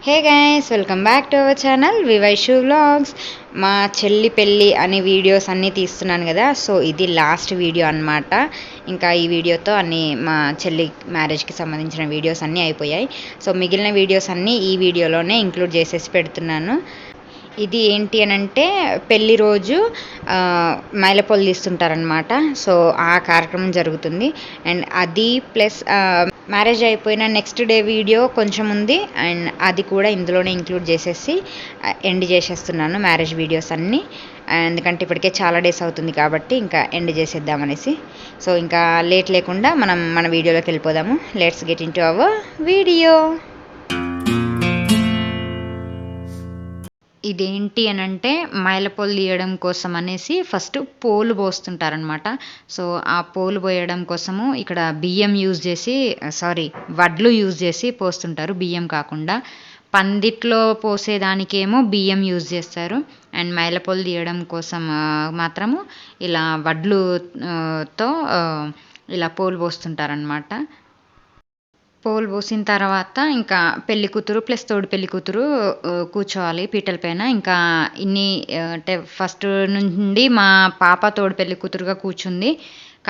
Hey guys, welcome back to our channel Vivaishu vlogs. మా చెల్లి పెళ్ళి అనే వీడియోస్ అన్నీ తీస్తున్నాను కదా, సో ఇది లాస్ట్ వీడియో అన్నమాట. ఇంకా ఈ వీడియోతో అన్ని మా చెల్లి మ్యారేజ్కి సంబంధించిన వీడియోస్ అన్నీ అయిపోయాయి. సో మిగిలిన వీడియోస్ అన్నీ ఈ వీడియోలోనే ఇంక్లూడ్ చేసేసి పెడుతున్నాను. ఇది ఏంటి అని అంటే పెళ్లి రోజు మైలపొలు తీస్తుంటారనమాట. సో ఆ కార్యక్రమం జరుగుతుంది. అండ్ అది ప్లస్ మ్యారేజ్ అయిపోయిన నెక్స్ట్ డే వీడియో కొంచెం ఉంది, అండ్ అది కూడా ఇందులోనే ఇంక్లూడ్ చేసేసి ఎండ్ చేసేస్తున్నాను మ్యారేజ్ వీడియోస్ అన్నీ. ఎందుకంటే ఇప్పటికే చాలా డేస్ అవుతుంది కాబట్టి ఇంకా ఎండ్ చేసేద్దామనేసి. సో ఇంకా లేట్ లేకుండా మనం మన వీడియోలోకి వెళ్ళిపోదాము. Let's get in to our video. ఇదేంటి అని అంటే మైలపొలు తీయడం కోసం అనేసి ఫస్ట్ పోలు పోస్తుంటారనమాట. సో ఆ పోలు పోయడం కోసము ఇక్కడ బియ్యం యూజ్ చేసి వడ్లు యూజ్ చేసి పోస్తుంటారు, బియ్యం కాకుండా. పందిట్లో పోసేదానికేమో బియ్యం యూజ్ చేస్తారు, అండ్ మైలపొలు తీయడం కోసం మాత్రము ఇలా వడ్లుతో ఇలా పోలు పోస్తుంటారనమాట. పోలు పోసిన తర్వాత ఇంకా పెళ్లి కూతురు ప్లస్ తోడు పెళ్లి కూతురు కూర్చోవాలి పీటల పైన. ఇంకా ఇన్ని అంటే ఫస్ట్ నుండి మా పాప తోడు పెళ్లి కూతురుగా కూర్చుంది.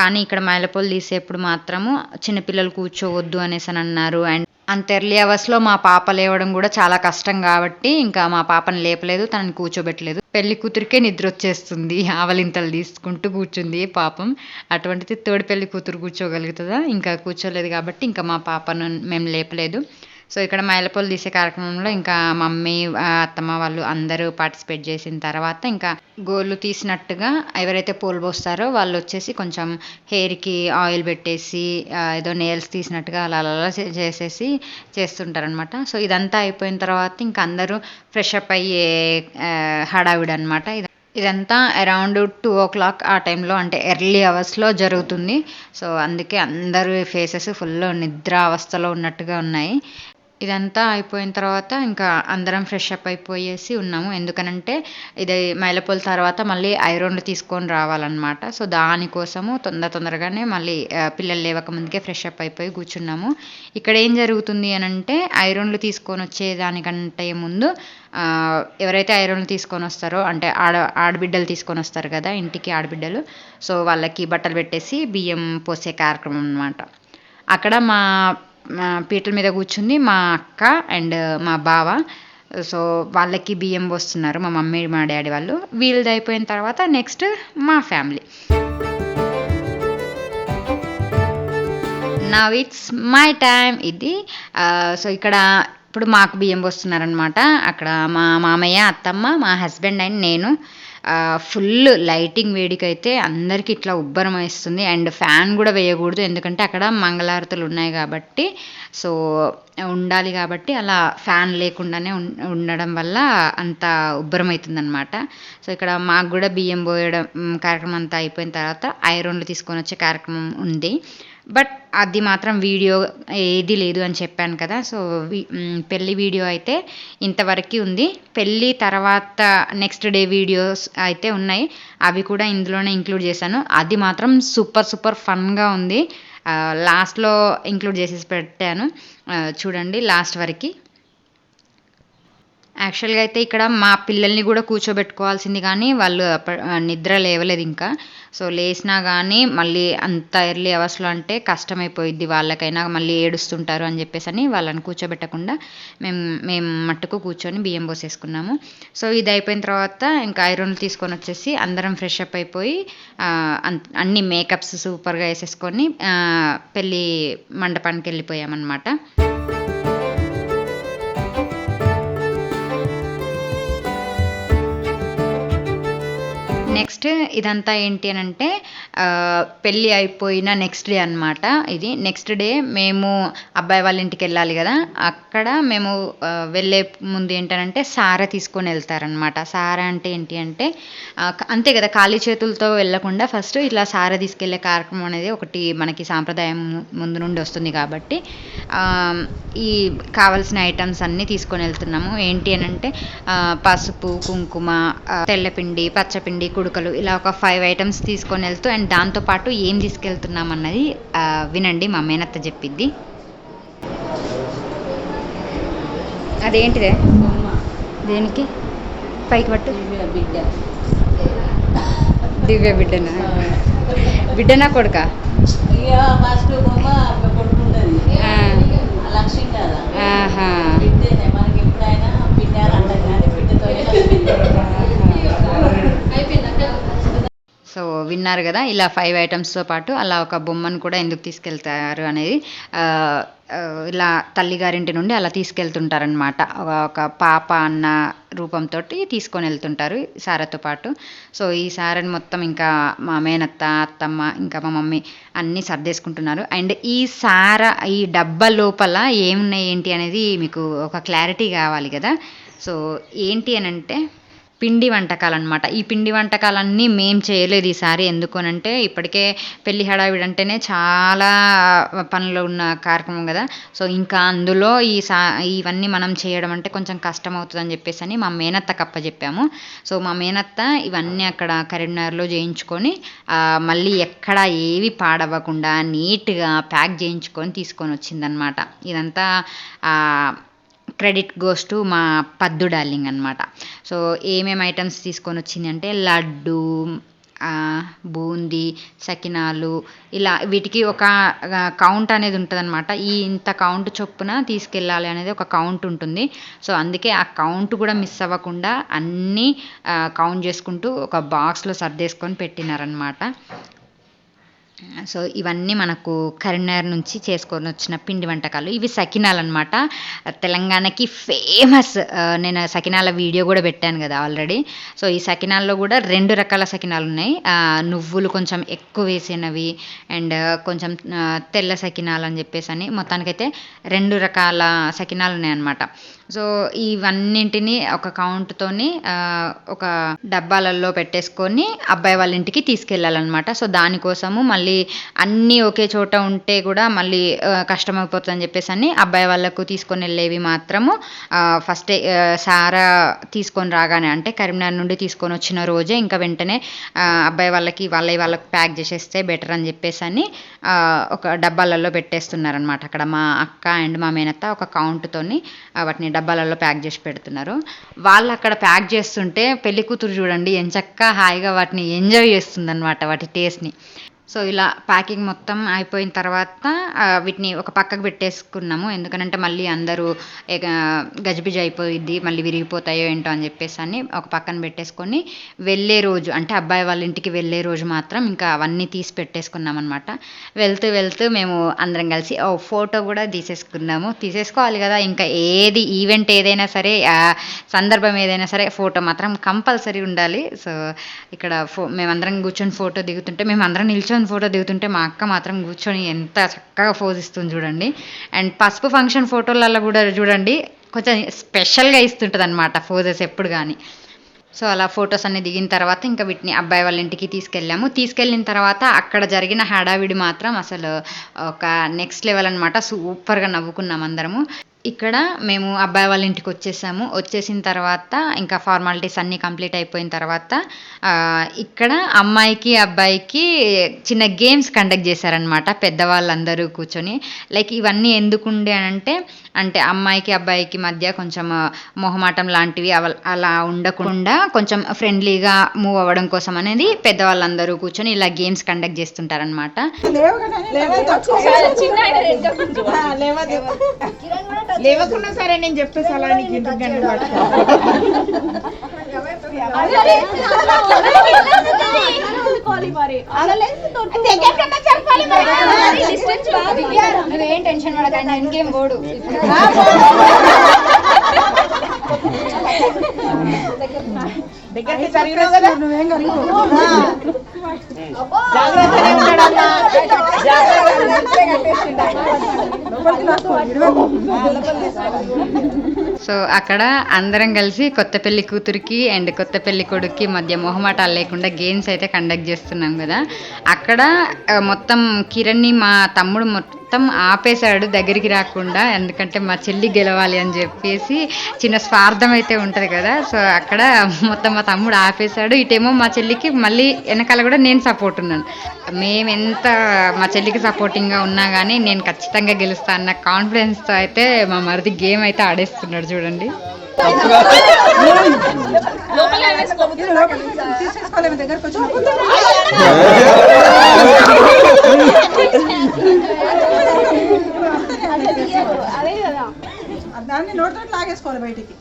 కానీ ఇక్కడ మైలపొలు తీసేప్పుడు మాత్రము చిన్నపిల్లలు కూర్చోవద్దు అనేసి అని అన్నారు. అండ్ అంత ఎర్లీ అవర్స్లో మా పాప లేవడం కూడా చాలా కష్టం కాబట్టి ఇంకా మా పాపని లేపలేదు, తనని కూర్చోబెట్టలేదు. పెళ్లి కూతురికే నిద్ర వచ్చేస్తుంది, ఆవలింతలు తీసుకుంటూ కూర్చుంది పాపం. అటువంటిది తోడు పెళ్లి కూతురు కూర్చోగలుగుతుందా? ఇంకా కూర్చోలేదు కాబట్టి ఇంకా మా పాపను మేము లేపలేదు. సో ఇక్కడ మైలపొలు తీసే కార్యక్రమంలో ఇంకా మమ్మీ అత్తమ్మ వాళ్ళు అందరూ పార్టిసిపేట్ చేసిన తర్వాత ఇంకా గోళ్ళు తీసినట్టుగా ఎవరైతే పోలు పోస్తారో వాళ్ళు వచ్చేసి కొంచెం హెయిర్కి ఆయిల్ పెట్టేసి ఏదో నెయిల్స్ తీసినట్టుగా అలా అలా చేసేసి చేస్తుంటారనమాట. సో ఇదంతా అయిపోయిన తర్వాత ఇంకా అందరూ ఫ్రెష్ అప్ అయ్యే హడావిడి అనమాట. ఇదంతా అరౌండ్ 2 o'clock ఆ టైంలో, అంటే ఎర్లీ అవర్స్లో జరుగుతుంది. సో అందుకే అందరూ ఫేసెస్ ఫుల్ నిద్ర అవస్థలో ఉన్నట్టుగా ఉన్నాయి. ఇదంతా అయిపోయిన తర్వాత ఇంకా అందరం ఫ్రెష్ అప్ అయిపోయేసి ఉన్నాము. ఎందుకనంటే ఇది మైలపొల తర్వాత మళ్ళీ ఐరన్లు తీసుకొని రావాలన్నమాట. సో దానికోసము తొందరగానే మళ్ళీ పిల్లలు లేవక ముందుకే ఫ్రెష్ అప్ అయిపోయి కూర్చున్నాము. ఇక్కడ ఏం జరుగుతుంది అని అంటే ఐరన్లు తీసుకొని వచ్చేదానికంటే ముందు ఎవరైతే ఐరన్లు తీసుకొని వస్తారో, అంటే ఆడబిడ్డలు తీసుకొని వస్తారు కదా ఇంటికి ఆడబిడ్డలు, సో వాళ్ళకి బట్టలు పెట్టేసి బియ్యం పోసే కార్యక్రమం అనమాట. అక్కడ మా పీటల మీద కూర్చుంది మా అక్క అండ్ మా బావ. సో వాళ్ళకి బియ్యం పోస్తున్నారు మా మమ్మీ మా డాడీ వాళ్ళు. వీళ్ళది అయిపోయిన తర్వాత నెక్స్ట్ మా family. Now it's my time. ఇది సో ఇక్కడ ఇప్పుడు మాకు బియ్యం పోస్తున్నారనమాట. అక్కడ మా మామయ్య, అత్తమ్మ, మా హస్బెండ్ అండ్ నేను. ఫుల్ లైటింగ్ వేడికైతే అందరికీ ఇట్లా ఉబ్బరం వేస్తుంది. అండ్ ఫ్యాన్ కూడా వేయకూడదు, ఎందుకంటే అక్కడ మంగళారతులు ఉన్నాయి కాబట్టి, సో ఉండాలి కాబట్టి అలా ఫ్యాన్ లేకుండానే ఉండడం వల్ల అంత ఉబ్బరం అవుతుంది అనమాట. సో ఇక్కడ మాకు కూడా బియ్యం పోయడం కార్యక్రమం అంతా అయిపోయిన తర్వాత ఐరన్లు తీసుకొని వచ్చే కార్యక్రమం ఉంది. బట్ అది మాత్రం వీడియో ఏది లేదు అని చెప్పాను కదా. సో పెళ్ళి వీడియో అయితే ఇంతవరకు ఉంది. పెళ్ళి తర్వాత నెక్స్ట్ డే వీడియోస్ అయితే ఉన్నాయి, అవి కూడా ఇందులోనే ఇంక్లూడ్ చేశాను. అది మాత్రం సూపర్ ఫన్గా ఉంది. లాస్ట్లో ఇంక్లూడ్ చేసేసి పెట్టాను, చూడండి లాస్ట్ వరకు. యాక్చువల్గా అయితే ఇక్కడ మా పిల్లల్ని కూడా కూర్చోబెట్టుకోవాల్సింది, కానీ వాళ్ళు నిద్ర లేవలేదు ఇంకా. సో లేచినా కానీ మళ్ళీ అంత ఎర్లీ అవర్స్లో అంటే కష్టమైపోయిద్ది వాళ్ళకైనా, మళ్ళీ ఏడుస్తుంటారు అని చెప్పేసి అని వాళ్ళని కూర్చోబెట్టకుండా మేము మట్టుకు కూర్చొని బియ్యం పోసేసుకున్నాము. సో ఇది అయిపోయిన తర్వాత ఇంకా ఐరన్లు తీసుకొని వచ్చేసి అందరం ఫ్రెష్ అప్ అయిపోయి అన్ని మేకప్స్ సూపర్గా వేసేసుకొని పెళ్ళి మండపానికి వెళ్ళిపోయామన్నమాట. నెక్స్ట్ ఇదంతా ఏంటి అని అంటే పెళ్ళి అయిపోయిన నెక్స్ట్ డే అనమాట. ఇది నెక్స్ట్ డే మేము అబ్బాయి వాళ్ళ ఇంటికి వెళ్ళాలి కదా, అక్కడ మేము వెళ్ళే ముందు ఏంటంటే సార తీసుకొని వెళ్తారనమాట. సార అంటే ఏంటి అంటే అంతే కదా, ఖాళీ చేతులతో వెళ్ళకుండా ఫస్ట్ ఇట్లా సార తీసుకెళ్లే కార్యక్రమం అనేది ఒకటి మనకి సాంప్రదాయం ముందు నుండి వస్తుంది కాబట్టి ఈ కావాల్సిన ఐటమ్స్ అన్నీ తీసుకొని వెళ్తున్నాము. ఏంటి అని అంటే పసుపు, కుంకుమ, తెల్లపిండి, పచ్చపిండి, కుడుకలు, ఇలా ఒక 5 items తీసుకొని వెళ్తూ అండ్ దాంతోపాటు ఏం తీసుకెళ్తున్నాం అన్నది వినండి, మా మేనత్త చెప్పిద్ది. అదేంటిదే దేనికి పైకి పట్టు దివ్య బిడ్డనా బిడ్డనా కొడుకా ఆహా సో విన్నారు కదా ఇలా 5 ఐటమ్స్తో పాటు అలా ఒక బొమ్మను కూడా ఎందుకు తీసుకెళ్తారు అనేది ఇలా తల్లిగారింటి నుండి అలా తీసుకెళ్తుంటారనమాట ఒక పాప అన్న రూపంతో తీసుకొని వెళ్తుంటారు సారతో పాటు. సో ఈ సారని మొత్తం ఇంకా మా మేనత్త అత్తమ్మ ఇంకా మా మమ్మీ అన్నీ సర్దేసుకుంటున్నారు. అండ్ ఈ సార ఈ డబ్బా లోపల ఏమున్నాయి ఏంటి అనేది మీకు ఒక క్లారిటీ కావాలి కదా. సో ఏంటి అని అంటే పిండి వంటకాలన్నమాట. ఈ పిండి వంటకాలన్నీ మేము చేయలేదు ఈసారి. ఎందుకనంటే ఇప్పటికే పెళ్లి హడావిడి అంటేనే చాలా పనులు ఉన్న కార్యక్రమం కదా. సో ఇంకా అందులో ఇవన్నీ మనం చేయడం అంటే కొంచెం కష్టం అవుతుందని చెప్పేసి అని మా మేనత్తకు అప్పచెప్పాము. సో మా మేనత్త ఇవన్నీ అక్కడ కరీంనగర్లో చేయించుకొని మళ్ళీ ఎక్కడ ఏవి పాడవ్వకుండా నీట్గా ప్యాక్ చేయించుకొని తీసుకొని వచ్చిందనమాట. ఇదంతా క్రెడిట్ గోస్ టు మా పద్దు డార్లింగ్ అనమాట. సో ఏమేమి ఐటమ్స్ తీసుకొని వచ్చింది అంటే లడ్డు, బూందీ, సకినాలు ఇలా వీటికి ఒక కౌంట్ అనేది ఉంటుందన్నమాట. ఇంత కౌంట్ చొప్పున తీసుకెళ్ళాలి అనేది ఒక కౌంట్ ఉంటుంది. సో అందుకే ఆ కౌంట్ కూడా మిస్ అవ్వకుండా అన్నీ కౌంట్ చేసుకుంటూ ఒక బాక్స్లో సర్దేసుకొని పెట్టినారనమాట. సో ఇవన్నీ మనకు కరీంనగర్ నుంచి చేసుకొని వచ్చిన పిండి వంటకాలు. ఇవి సకినాలు అనమాట. తెలంగాణకి ఫేమస్. నేను సకినాల వీడియో కూడా పెట్టాను కదా ఆల్రెడీ. సో ఈ సకినాల్లో కూడా 2 రకాల సకినాలు ఉన్నాయి. నువ్వులు కొంచెం ఎక్కువ వేసినవి అండ్ కొంచెం తెల్ల సకినాలు అని చెప్పేసి అని మొత్తానికైతే 2 రకాల సకినాలు ఉన్నాయన్నమాట. సో ఇవన్నింటినీ ఒక కౌంట్తోని ఒక డబ్బాలలో పెట్టేసుకొని అబ్బాయి వాళ్ళ ఇంటికి తీసుకెళ్ళాలన్నమాట. సో దానికోసము మళ్ళీ అన్నీ ఒకే చోట ఉంటే కూడా మళ్ళీ కష్టమైపోతుందని చెప్పేసి అని అబ్బాయి వాళ్ళకు తీసుకొని వెళ్ళేవి మాత్రము ఫస్టే సారా తీసుకొని రాగానే అంటే కరీంనగర్ నుండి తీసుకొని వచ్చిన రోజే ఇంకా వెంటనే అబ్బాయి వాళ్ళకి వాళ్ళకు ప్యాక్ చేసేస్తే బెటర్ అని చెప్పేసి అని ఒక డబ్బాలలో పెట్టేస్తున్నారనమాట. అక్కడ మా అక్క అండ్ మా మేనత్త ఒక కౌంట్తోని వాటిని డబ్బాలలో ప్యాక్ చేసి పెడుతున్నారు. వాళ్ళు అక్కడ ప్యాక్ చేస్తుంటే పెళ్లి కూతురు చూడండి ఎంచక్కా హాయిగా వాటిని ఎంజాయ్ చేస్తుందన్నమాట వాటి టేస్ట్ని. సో ఇలా ప్యాకింగ్ మొత్తం అయిపోయిన తర్వాత వీటిని ఒక పక్కకు పెట్టేసుకున్నాము. ఎందుకంటే మళ్ళీ అందరూ గజిబిజి అయిపోయిద్ది, మళ్ళీ విరిగిపోతాయో ఏంటో అని చెప్పేసి అని ఒక పక్కన పెట్టేసుకొని వెళ్ళే రోజు అంటే అబ్బాయి వాళ్ళ ఇంటికి వెళ్ళే రోజు మాత్రం ఇంకా అవన్నీ తీసి పెట్టేసుకున్నాం అనమాట. వెళ్తూ మేము అందరం కలిసి ఫోటో కూడా తీసేసుకోవాలి కదా. ఇంకా ఈవెంట్ ఏదైనా సరే సందర్భం ఏదైనా సరే ఫోటో మాత్రం కంపల్సరీ ఉండాలి. సో ఇక్కడ మేమందరం కూర్చొని ఫోటో దిగుతుంటే మేమందరం నిల్చొని ఫోటో దిగుతుంటే మా అక్క మాత్రం కూర్చొని ఎంత చక్కగా పోజ్ ఇస్తుంది చూడండి. అండ్ పసుపు ఫంక్షన్ ఫోటోలలో కూడా చూడండి కొంచెం స్పెషల్గా ఇస్తుంటుంది అనమాట పోజెస్ ఎప్పుడు కానీ. సో అలా ఫొటోస్ అన్ని దిగిన తర్వాత ఇంకా వీటిని అబ్బాయి వాళ్ళ ఇంటికి తీసుకెళ్ళిన తర్వాత అక్కడ జరిగిన హడావిడి మాత్రం అసలు ఒక నెక్స్ట్ లెవెల్ అనమాట. సూపర్గా నవ్వుకున్నాం అందరము. ఇక్కడ మేము అబ్బాయి వాళ్ళ ఇంటికి వచ్చేసిన తర్వాత ఇంకా ఫార్మాలిటీస్ అన్నీ కంప్లీట్ అయిపోయిన తర్వాత ఇక్కడ అమ్మాయికి అబ్బాయికి చిన్న గేమ్స్ కండక్ట్ చేశారనమాట పెద్దవాళ్ళందరూ కూర్చొని. లైక్ ఇవన్నీ ఎందుకుండే అంటే అమ్మాయికి అబ్బాయికి మధ్య కొంచెం మొహమాటం లాంటివి అలా ఉండకుండా కొంచెం ఫ్రెండ్లీగా మూవ్ అవ్వడం కోసం అనేది పెద్దవాళ్ళందరూ కూర్చొని ఇలా గేమ్స్ కండక్ట్ చేస్తుంటారనమాట. లేవకున్నా సరే నేను చెప్పే సలానికి నువ్వేం టెన్షన్ పడకండి ఇంకేం పోడు. దగ్గరికి జరిగినావు కదా నువ్వేం జాగ్రత్తగా ఉంటాడన్నా. సో అక్కడ అందరం కలిసి కొత్త పెళ్లి కూతురికి అండ్ కొత్త పెళ్లి కొడుక్కి మధ్య మొహమాటాలు లేకుండా గేమ్స్ అయితే కండక్ట్ చేస్తున్నాం కదా. అక్కడ మొత్తం కిరణ్ని మా తమ్ముడు మొత్తం ఆపేశాడు దగ్గరికి రాకుండా, ఎందుకంటే మా చెల్లి గెలవాలి అని చెప్పేసి చిన్న స్వార్థం అయితే ఉంటుంది కదా. సో అక్కడ మొత్తం మా తమ్ముడు ఆపేశాడు, ఇటేమో మా చెల్లికి మళ్ళీ వెనకాల కూడా నేను సపోర్ట్ ఉన్నాను. మేము ఎంత మా చెల్లికి సపోర్టింగ్గా ఉన్నా కానీ నేను ఖచ్చితంగా గెలుస్తా అన్న కాన్ఫిడెన్స్తో అయితే మా మరిది గేమ్ అయితే ఆడేస్తున్నాడు చూడండి. దాన్ని నోట్లో లాగేసుకోవాలి బయటికి.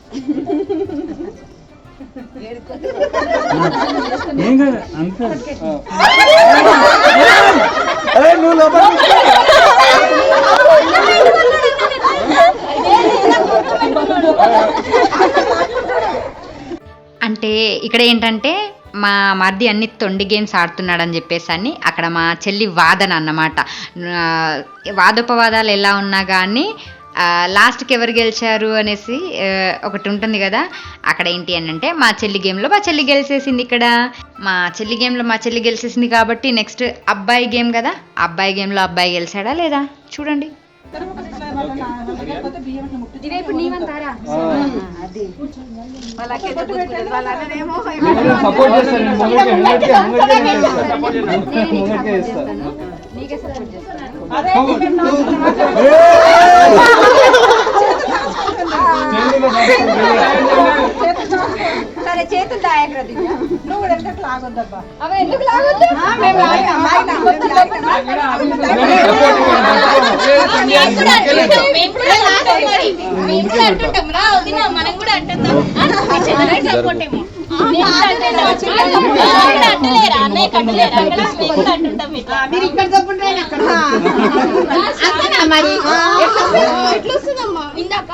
అంటే ఇక్కడ ఏంటంటే మా మరిది అన్ని తొండి గేమ్స్ ఆడుతున్నాడని చెప్పేసి అని అక్కడ మా చెల్లి వాదన అన్నమాట. వాదోపవాదాలు ఎలా ఉన్నా కానీ లాస్ట్కి ఎవరు గెలిచారు అనేసి ఒకటి ఉంటుంది కదా. అక్కడ ఏంటి అని అంటే మా చెల్లి గేమ్లో మా చెల్లి గెలిచేసింది. ఇక్కడ మా చెల్లి గేమ్లో మా చెల్లి గెలిచేసింది కాబట్టి నెక్స్ట్ అబ్బాయి గేమ్ కదా. అబ్బాయి గేమ్లో అబ్బాయి గెలిచాడా లేదా చూడండి. సరే చేతులు దాయక నువ్వు ఎందుకు లాగొద్దబ్బా? అవి ఎందుకు లాగొద్దు? మనం కూడా అంటున్నాం. మీరు ఇక్కడ తప్పుంటే మరి ఎట్లొస్తుందమ్మా ఇందాక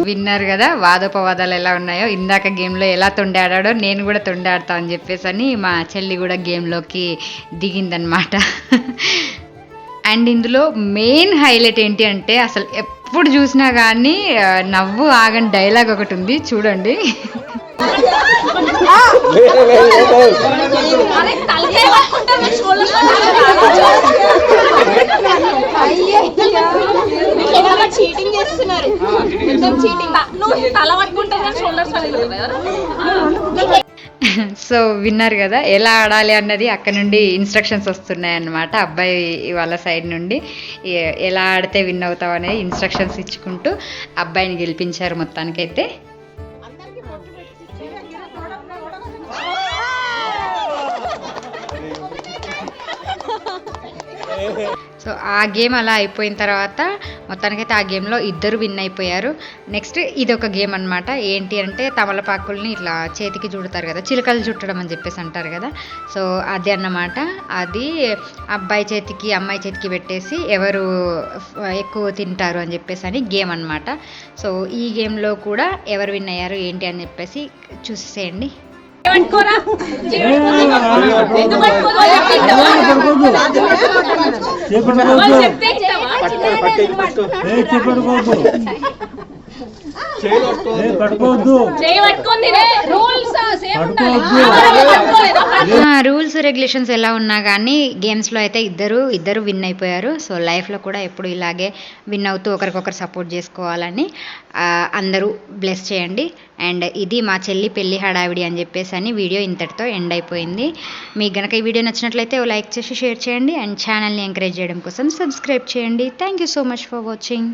విన్నారు కదా వాదోపవాదాలు ఎలా ఉన్నాయో. ఇందాక గేమ్లో ఎలా తొండాడాడో నేను కూడా తొండాడతా అని చెప్పేసి అని మా చెల్లి కూడా గేమ్లోకి దిగిందనమాట. అండ్ ఇందులో మెయిన్ హైలైట్ ఏంటి అంటే అసలు ఎప్పుడు చూసినా కానీ నవ్వు ఆగని డైలాగ్ ఒకటి ఉంది చూడండి. చీటింగ్ చేస్తున్నారు. తల పట్టుకుంటారు షోల్డర్స్. సో విన్నారు కదా ఎలా ఆడాలి అన్నది. అక్కడ నుండి ఇన్స్ట్రక్షన్స్ వస్తున్నాయి అన్నమాట అబ్బాయి వాళ్ళ సైడ్ నుండి. ఎలా ఆడితే విన్ అవుతావు అనేది ఇన్స్ట్రక్షన్స్ ఇచ్చుకుంటూ అబ్బాయిని గెలిపించారు మొత్తానికైతే. సో ఆ గేమ్ అలా అయిపోయిన తర్వాత మొత్తానికైతే ఆ గేమ్లో ఇద్దరు విన్ అయిపోయారు. నెక్స్ట్ ఇది ఒక గేమ్ అనమాట. ఏంటి అంటే తమలపాకుల్ని ఇట్లా చేతికి చుడతారు కదా, చిలకలు చుట్టడం అని చెప్పేసి అంటారు కదా. సో అది అన్నమాట. అది అబ్బాయి చేతికి అమ్మాయి చేతికి పెట్టేసి ఎవరు ఎక్కువ తింటారు అని చెప్పేసి అని గేమ్ అనమాట. సో ఈ గేమ్లో కూడా ఎవరు విన్ అయ్యారు ఏంటి అని చెప్పేసి చూసేయండి. రూల్స్ రెగ్యులేషన్స్ ఎలా ఉన్నా కానీ గేమ్స్లో అయితే ఇద్దరు విన్ అయిపోయారు. సో లైఫ్లో కూడా ఎప్పుడు ఇలాగే విన్ అవుతూ ఒకరికొకరు సపోర్ట్ చేసుకోవాలని అందరూ బ్లెస్ చేయండి. అండ్ ఇది మా చెల్లి పెళ్లి హడావిడి అని చెప్పేసి అని వీడియో ఇంతటితో ఎండ్ అయిపోయింది. మీకు గనక ఈ వీడియో నచ్చినట్లయితే లైక్ చేసి షేర్ చేయండి అండ్ ఛానల్ని ఎంకరేజ్ చేయడం కోసం సబ్స్క్రైబ్ చేయండి. Thank you so much for watching.